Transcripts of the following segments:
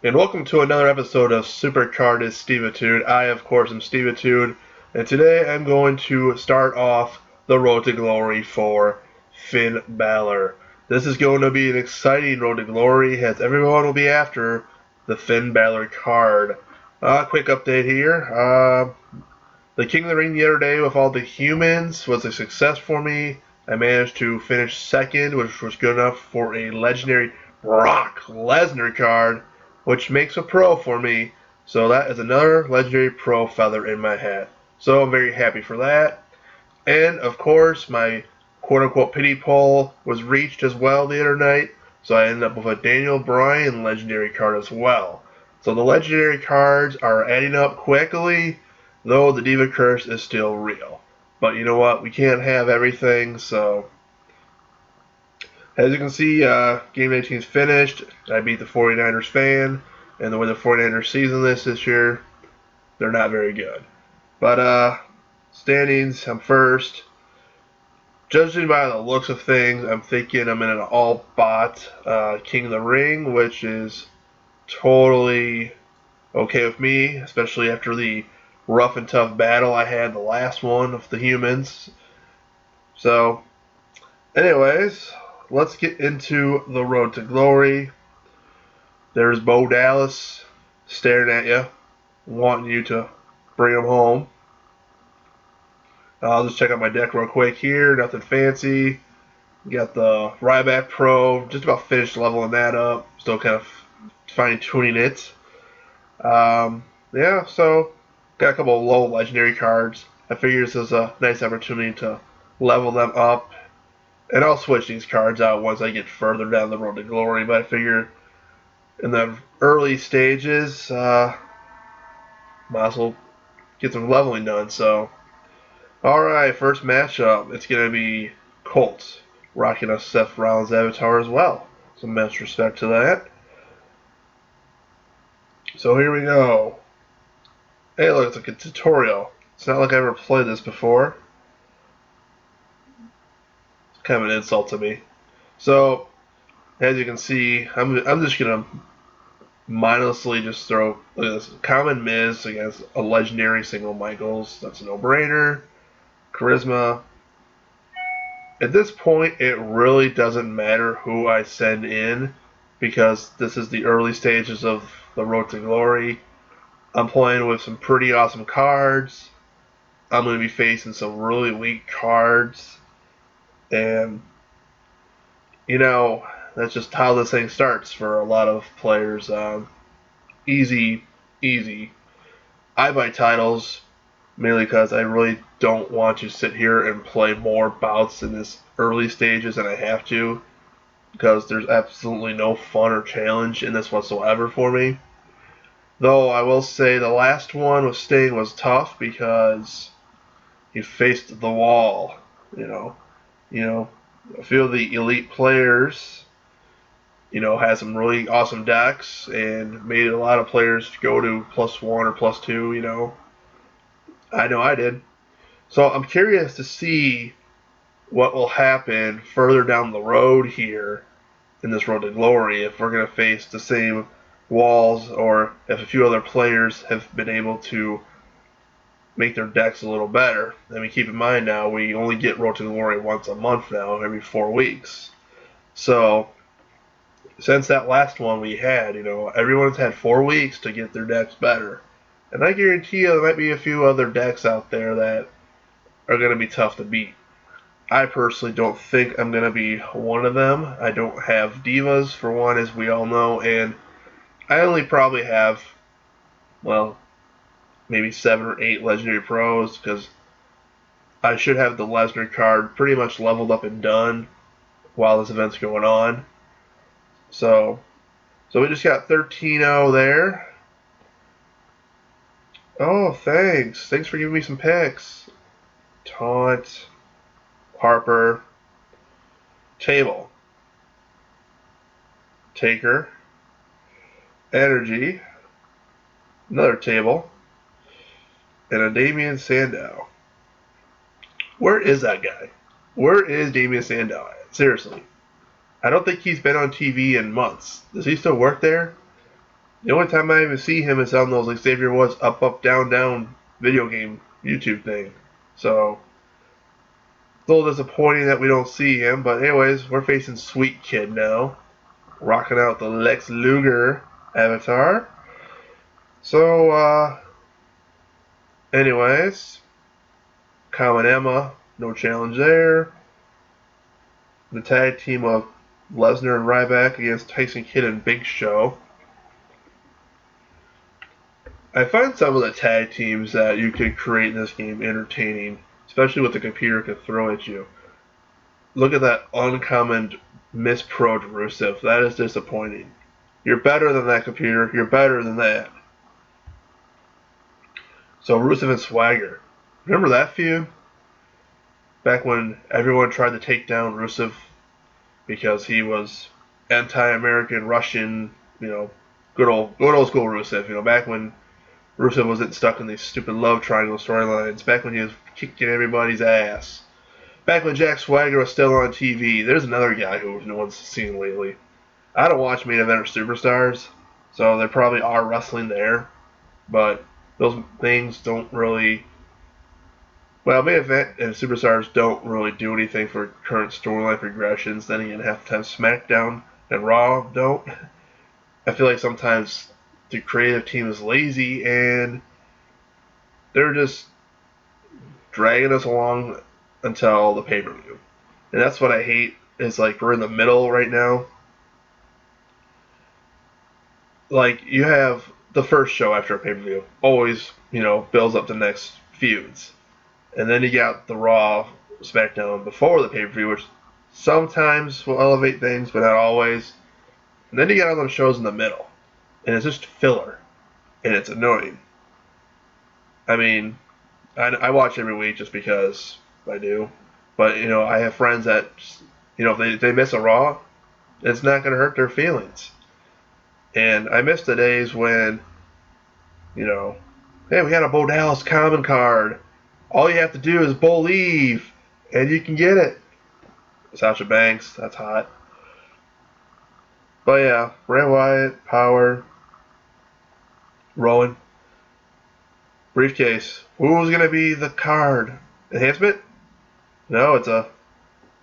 And welcome to another episode of Supercard is Stevitude. I, of course, am Stevitude, and today I'm going to start off the Road to Glory for Finn Balor. This is going to be an exciting Road to Glory, as everyone will be after the Finn Balor card. Quick update here. The King of the Ring the other day with all the humans was a success for me. I managed to finish second, which was good enough for a legendary Brock Lesnar card, which makes a pro for me. So that is another legendary pro feather in my hat. So I'm very happy for that. And of course, my quote unquote pity poll was reached as well the other night. So I ended up with a Daniel Bryan legendary card as well. So the legendary cards are adding up quickly, though the Diva Curse is still real. But you know what? We can't have everything, so as you can see, Game 18 is finished. I beat the 49ers fan, and the way the 49ers season this year, they're not very good. But standings, I'm first. Judging by the looks of things, I'm thinking I'm in an all-bot King of the Ring, which is totally okay with me, especially after the rough and tough battle I had the last one of the humans. So, anyways, let's get into the Road to Glory. There's Bo Dallas staring at you, wanting you to bring him home. I'll just check out my deck real quick here. Nothing fancy. Got the Ryback Pro. Just about finished leveling that up. Still kind of fine tuning it. Yeah, so got a couple of low legendary cards. I figure this is a nice opportunity to level them up. And I'll switch these cards out once I get further down the Road to Glory. But I figure in the early stages, might as well get some leveling done. So, alright, first matchup. It's going to be Colts rocking a Seth Rollins avatar as well. Some much respect to that. So here we go. Hey, look, it's like a tutorial. It's not like I ever played this before. It's kind of an insult to me. So, as you can see, I'm just gonna mindlessly just throw, look at this, common Miz against a legendary single Michaels. That's a no-brainer. Charisma. At this point, it really doesn't matter who I send in, because this is the early stages of the Road to Glory. I'm playing with some pretty awesome cards. I'm going to be facing some really weak cards. And, you know, that's just how this thing starts for a lot of players. Easy, easy. I buy titles mainly because I really don't want to sit here and play more bouts in this early stages than I have to, because there's absolutely no fun or challenge in this whatsoever for me. Though I will say the last one with Sting was tough because he faced the wall. A few of the elite players, had some really awesome decks and made a lot of players go to +1 or +2. I know I did. So I'm curious to see what will happen further down the road here in this Road to Glory, if we're going to face the same walls or if a few other players have been able to make their decks a little better. I mean, keep in mind now, we only get Road to Glory once a month now, every 4 weeks. So, since that last one we had, everyone's had 4 weeks to get their decks better. And I guarantee you there might be a few other decks out there that are going to be tough to beat. I personally don't think I'm going to be one of them. I don't have divas, for one, as we all know, and I only probably have, well, maybe 7 or 8 legendary pros, because I should have the Lesnar card pretty much leveled up and done while this event's going on. So we just got 13-0 there. Oh, thanks. Thanks for giving me some picks. Taunt, Harper, Table, Taker, Energy, another Table, and a Damian Sandow. Where is that guy? Where is Damian Sandow at? Seriously. I don't think he's been on TV in months. Does he still work there? The only time I even see him is on those like Xavier Woods up, up, down, down video game YouTube thing. So, a little disappointing that we don't see him. But anyways, we're facing Sweet Kid now. Rocking out the Lex Luger avatar. So, anyways, Kyle and Emma, no challenge there. The tag team of Lesnar and Ryback against Tyson Kidd and Big Show. I find some of the tag teams that you could create in this game entertaining, especially what the computer could throw at you. Look at that uncommon misprod Rusev. That is disappointing. You're better than that, computer. You're better than that. So Rusev and Swagger. Remember that feud? Back when everyone tried to take down Rusev because he was anti-American, Russian, good old school Rusev. Back when Rusev wasn't stuck in these stupid love triangle storylines. Back when he was kicking everybody's ass. Back when Jack Swagger was still on TV. There's another guy who no one's seen lately. I don't watch main event or superstars, so there probably are wrestling there, but those things don't really. Well, main event and superstars don't really do anything for current storyline progressions. Then again, half the time SmackDown and Raw don't. I feel like sometimes the creative team is lazy and they're just dragging us along until the pay-per-view. And that's what I hate, is like we're in the middle right now. Like, you have the first show after a pay-per-view always, builds up the next feuds. And then you got the Raw, SmackDown before the pay-per-view, which sometimes will elevate things, but not always. And then you got all those shows in the middle. And it's just filler. And it's annoying. I mean, I watch every week just because I do. But, I have friends that, if they miss a Raw, it's not going to hurt their feelings. And I miss the days when, hey, we got a Bo Dallas common card. All you have to do is Bo-Lieve, and you can get it. Sasha Banks, that's hot. But yeah, Bray Wyatt, Power, Rowan, briefcase. Who's going to be the card? Enhancement? No, it's a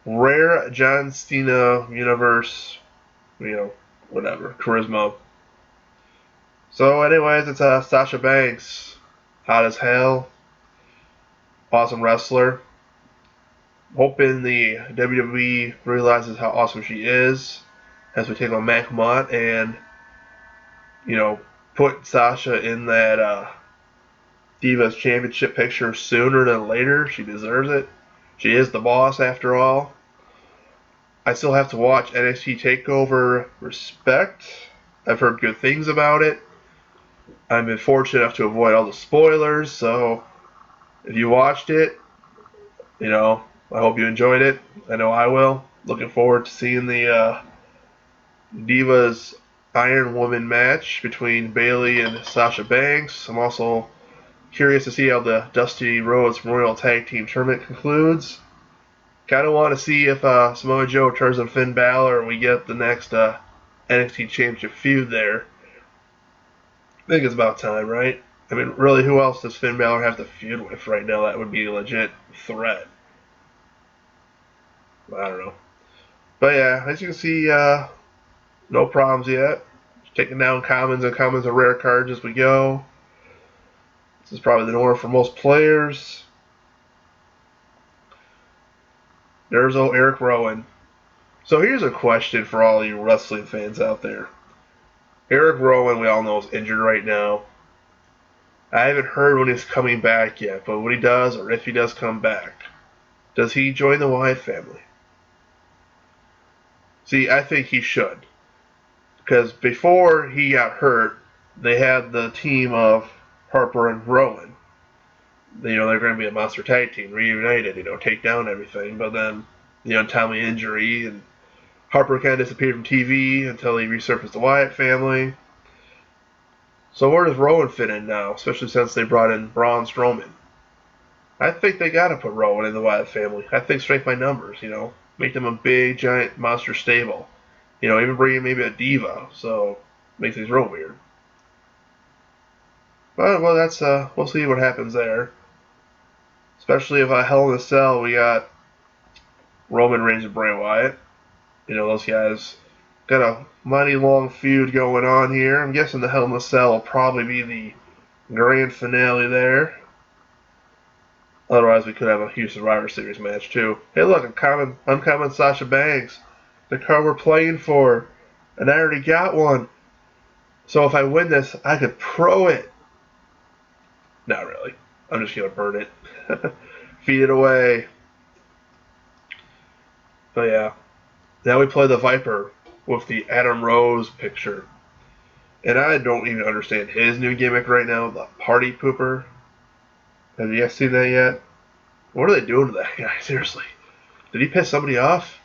rare John Cena universe, whatever, charisma. So anyways, it's Sasha Banks. Hot as hell. Awesome wrestler. Hoping the WWE realizes how awesome she is as we take on Mac Mott and, put Sasha in that Divas Championship picture sooner than later. She deserves it. She is the boss after all. I still have to watch NXT TakeOver Respect. I've heard good things about it. I've been fortunate enough to avoid all the spoilers, so if you watched it, I hope you enjoyed it. I know I will. Looking forward to seeing the Divas Iron Woman match between Bayley and Sasha Banks. I'm also curious to see how the Dusty Rhodes Memorial Tag Team Tournament concludes. Kind of want to see if Samoa Joe turns on Finn Balor and we get the next NXT Championship feud there. I think it's about time, right? I mean, really, who else does Finn Balor have to feud with right now that would be a legit threat? I don't know. But yeah, as you can see, no problems yet. Just taking down commons and rare cards as we go. This is probably the norm for most players. There's old Eric Rowan. So here's a question for all you wrestling fans out there. Eric Rowan, we all know, is injured right now. I haven't heard when he's coming back yet, but when he does, or if he does come back, does he join the Wyatt family? See, I think he should. Because before he got hurt, they had the team of Harper and Rowan. They're going to be a monster tag team, reunited, take down everything. But then, untimely injury, and Harper kind of disappeared from TV until he resurfaced the Wyatt family. So where does Rowan fit in now, especially since they brought in Braun Strowman? I think they got to put Rowan in the Wyatt family. I think straight by numbers, make them a big, giant monster stable. Even bring in maybe a diva, so make things real weird. Well, that's we'll see what happens there. Especially if Hell in a Cell, we got Roman Reigns and Bray Wyatt. You know, those guys got a mighty long feud going on here. I'm guessing the Hell in a Cell will probably be the grand finale there. Otherwise, we could have a huge Survivor Series match too. Hey, look, uncommon Sasha Banks, the card we're playing for, and I already got one. So if I win this, I could pro it. Not really. I'm just gonna burn it, feed it away. But yeah, now we play the Viper with the Adam Rose picture, and I don't even understand his new gimmick right now, the Party Pooper. Have you guys seen that yet? What are they doing to that guy? Seriously, did he piss somebody off?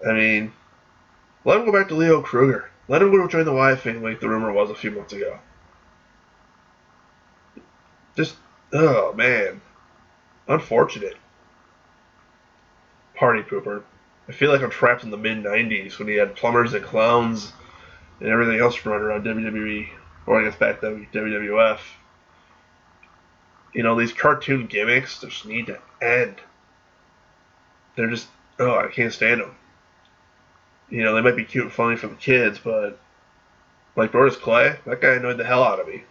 I mean, let him go back to Leo Kruger. Let him go join the Wyatt family, like the rumor was a few months ago. Just, oh man, unfortunate. Party Pooper. I feel like I'm trapped in the mid '90s when he had plumbers and clowns and everything else running around WWE, or I guess back then WWF. You know, these cartoon gimmicks just need to end. They're just, oh, I can't stand them. You know, they might be cute and funny for the kids, but like Doris Clay, that guy annoyed the hell out of me.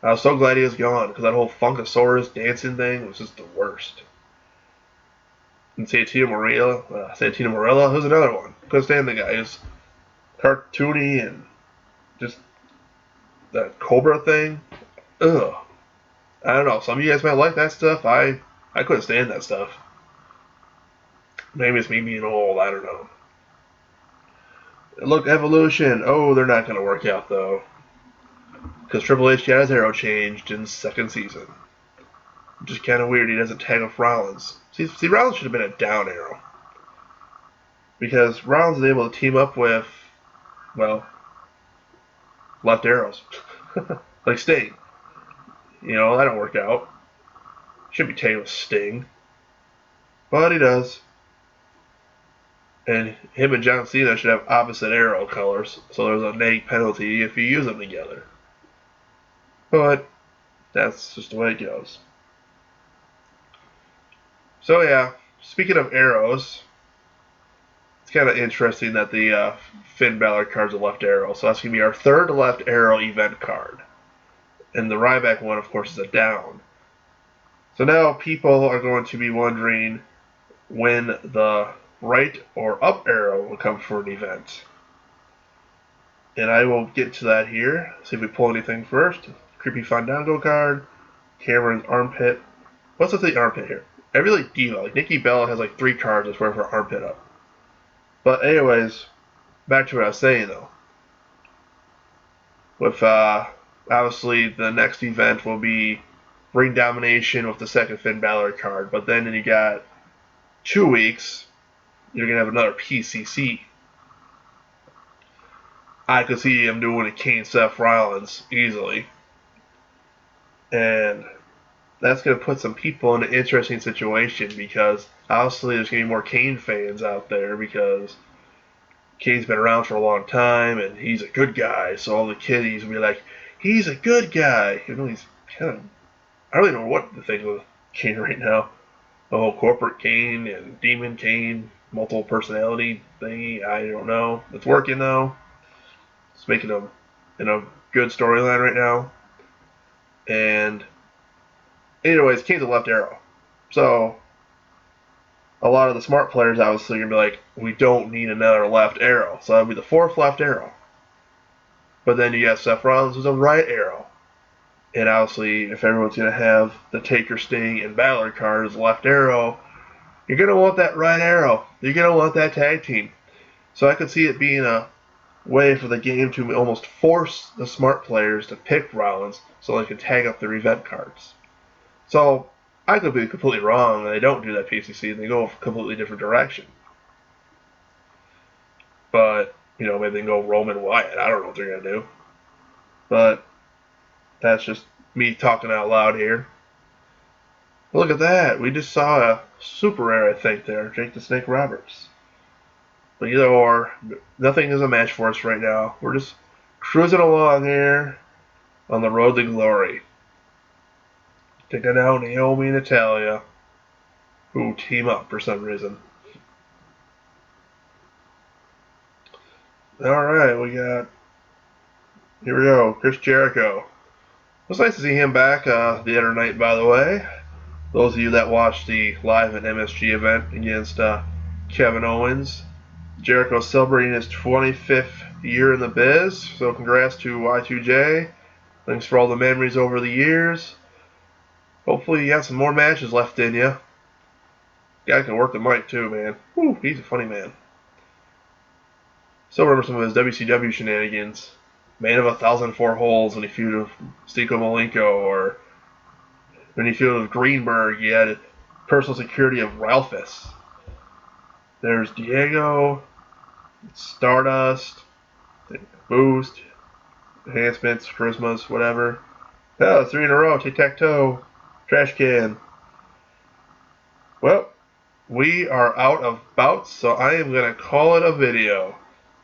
I was so glad he was gone because that whole Funkasaurus dancing thing was just the worst. And Santino Morella, who's another one. Couldn't stand the guy. He was cartoony and just that Cobra thing. Ugh. I don't know. Some of you guys might like that stuff. I couldn't stand that stuff. Maybe it's me being old. I don't know. Look, Evolution. Oh, they're not going to work out, though. Because Triple H got his arrow changed in the second season. Which is kind of weird. He doesn't tag off Rollins. See, Rollins should have been a down arrow. Because Rollins is able to team up with, well, left arrows. Like Sting. You know, that don't work out. Should be tagged with Sting. But he does. And him and John Cena should have opposite arrow colors, so there's a neg penalty if you use them together. But that's just the way it goes. So yeah, speaking of arrows, it's kind of interesting that the Finn Balor card's a left arrow, so that's going to be our third left arrow event card. And the Ryback one, of course, is a down. So now people are going to be wondering when the right or up arrow will come for an event. And I will get to that here. See if we pull anything first. Creepy Fandango card. Cameron's armpit. What's with the armpit here? Every like diva, like Nikki Bella has like 3 cards that's wearing her armpit up. But anyways, back to what I was saying though. With obviously the next event will be Ring Domination with the second Finn Balor card. But then you got 2 weeks, you're going to have another PCC. I could see him doing a Kane Seth Rollins easily. And that's going to put some people in an interesting situation because obviously there's going to be more Kane fans out there because Kane's been around for a long time and he's a good guy. So all the kiddies will be like, he's a good guy. You know, he's kind of, I don't really know what to think of Kane right now. The whole corporate Kane and demon Kane, multiple personality thingy, I don't know. It's working though. It's making him in a good storyline right now. And anyways, Kane's a left arrow. So a lot of the smart players obviously are going to be like, we don't need another left arrow. So that'll be the 4th left arrow. But then you got Seth Rollins who's a right arrow. And obviously, if everyone's going to have the Taker, Sting, and Balor card as left arrow, you're going to want that right arrow. You're going to want that tag team. So I could see it being a way for the game to almost force the smart players to pick Rollins so they can tag up their event cards. So I could be completely wrong and they don't do that PCC and they go a completely different direction. But, you know, maybe they can go Roman Wyatt. I don't know what they're going to do. But that's just me talking out loud here. Look at that. We just saw a super rare, I think, there. Jake the Snake Roberts. But either or, nothing is a match for us right now. We're just cruising along here. on the road to glory. Taking out Naomi and Natalya, who team up for some reason. Alright, here we go, Chris Jericho. It was nice to see him back the other night, by the way. Those of you that watched the live at MSG event against Kevin Owens. Jericho celebrating his 25th year in the biz, so congrats to Y2J. Thanks for all the memories over the years. Hopefully you got some more matches left in you. Guy can work the mic too, man. Whew, he's a funny man. Still remember some of his WCW shenanigans. Man of 1,004 holes when he feuded with Stiko Malenko, or when he feuded with Greenberg, he had personal security of Ralphus. There's Diego, Stardust, Boost, Enhancements, Charismas, whatever. Oh, 3 in a row, tic-tac-toe, trash can. Well, we are out of bouts, so I am going to call it a video.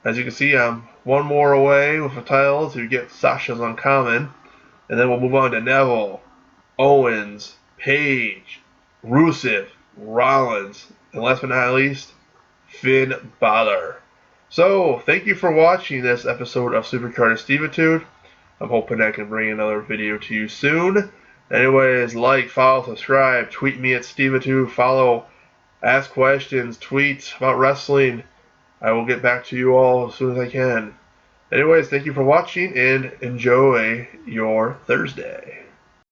As you can see, I'm one more away with a title to get Sasha's Uncommon, and then we'll move on to Neville, Owens, Page, Rusev, Rollins, and last but not least, Finn Balor. So, thank you for watching this episode of Supercard and Stevitude. I'm hoping I can bring another video to you soon. Anyways, like, follow, subscribe, tweet me at Stevitude, follow, ask questions, tweet about wrestling. I will get back to you all as soon as I can. Anyways, thank you for watching and enjoy your Thursday.